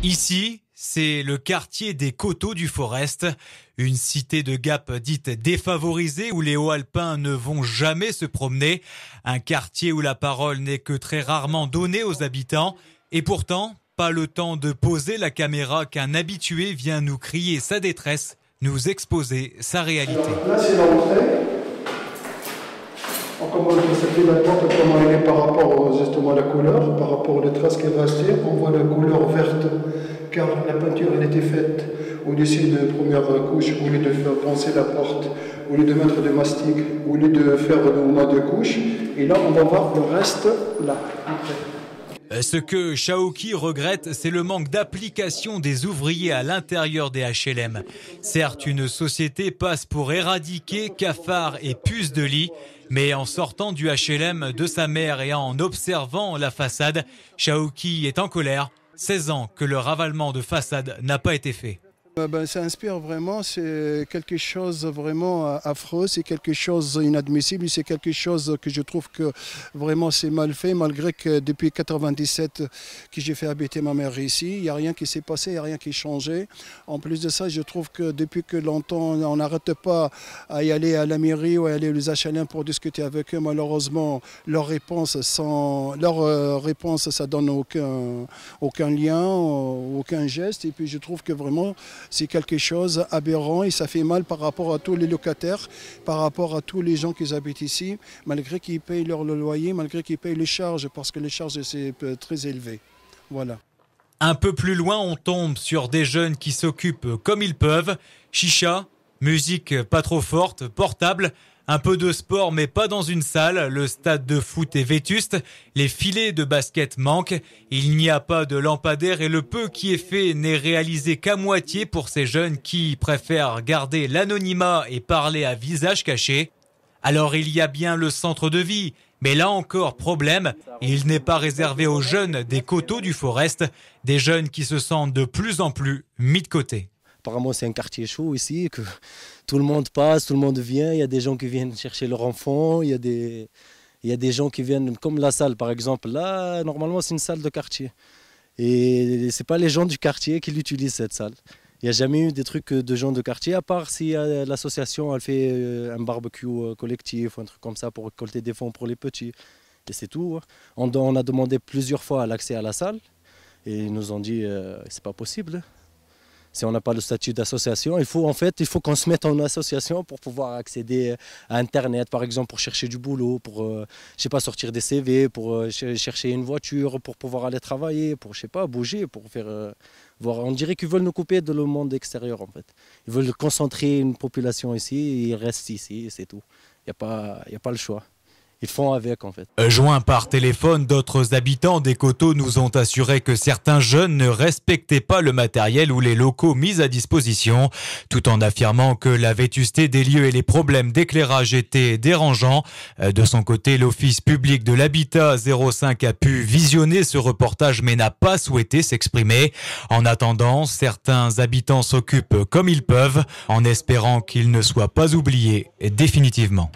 Ici, c'est le quartier des Coteaux du Forest, une cité de Gap dite défavorisée où les hauts-alpins ne vont jamais se promener, un quartier où la parole n'est que très rarement donnée aux habitants, et pourtant, pas le temps de poser la caméra qu'un habitué vient nous crier sa détresse, nous exposer sa réalité. Alors, là, c'est l'entrée. On commence à s'appeler la porte, comment elle est par rapport justement à la couleur, par rapport aux traces qui est restée. On voit la couleur verte, car la peinture elle était faite au-dessus de première couche, au lieu de faire poncer la porte, au lieu de mettre de mastic, au lieu de faire le mouvement de couche. Et là, on va voir le reste, là, après. Ce que Shaoki regrette, c'est le manque d'application des ouvriers à l'intérieur des HLM. Certes, une société passe pour éradiquer cafards et puces de lit, mais en sortant du HLM de sa mère et en observant la façade, Shaoki est en colère. 16 ans que le ravalement de façade n'a pas été fait. Ça inspire vraiment, c'est quelque chose vraiment affreux, c'est quelque chose inadmissible, c'est quelque chose que je trouve que vraiment c'est mal fait, malgré que depuis 1997 que j'ai fait habiter ma mère ici, il n'y a rien qui s'est passé, il n'y a rien qui a changé. En plus de ça, je trouve que depuis que longtemps, on n'arrête pas à y aller à la mairie ou à aller aux HLM pour discuter avec eux. Malheureusement, leur réponse, ça donne aucun lien, aucun geste, et puis je trouve que vraiment c'est quelque chose d'aberrant et ça fait mal par rapport à tous les locataires, par rapport à tous les gens qui habitent ici, malgré qu'ils payent leur loyer, malgré qu'ils payent les charges, parce que les charges c'est très élevé. Voilà. Un peu plus loin, on tombe sur des jeunes qui s'occupent comme ils peuvent. Chicha, musique pas trop forte, portable, un peu de sport mais pas dans une salle. Le stade de foot est vétuste, les filets de basket manquent. Il n'y a pas de lampadaire et le peu qui est fait n'est réalisé qu'à moitié pour ces jeunes qui préfèrent garder l'anonymat et parler à visage caché. Alors il y a bien le centre de vie, mais là encore problème, il n'est pas réservé aux jeunes des Coteaux du Forest, des jeunes qui se sentent de plus en plus mis de côté. Apparemment, c'est un quartier chaud ici, que tout le monde passe, tout le monde vient. Il y a des gens qui viennent chercher leurs enfants, il y a des gens qui viennent, comme la salle par exemple. Là, normalement, c'est une salle de quartier. Et ce n'est pas les gens du quartier qui l'utilisent, cette salle. Il n'y a jamais eu des trucs de gens de quartier, à part si l'association elle fait un barbecue collectif ou un truc comme ça pour récolter des fonds pour les petits. Et c'est tout. On a demandé plusieurs fois l'accès à la salle et ils nous ont dit c'est pas possible. Si on n'a pas le statut d'association, il faut qu'on se mette en association pour pouvoir accéder à Internet, par exemple, pour chercher du boulot, pour sortir des CV, pour chercher une voiture, pour pouvoir aller travailler, pour bouger, pour faire voir. On dirait qu'ils veulent nous couper de le monde extérieur, en fait. Ils veulent concentrer une population ici, et ils restent ici, c'est tout. Il n'y a pas le choix. Ils font avec en fait. Joints par téléphone, d'autres habitants des Coteaux nous ont assuré que certains jeunes ne respectaient pas le matériel ou les locaux mis à disposition, tout en affirmant que la vétusté des lieux et les problèmes d'éclairage étaient dérangeants. De son côté, l'Office public de l'habitat 05 a pu visionner ce reportage mais n'a pas souhaité s'exprimer. En attendant, certains habitants s'occupent comme ils peuvent, en espérant qu'ils ne soient pas oubliés définitivement.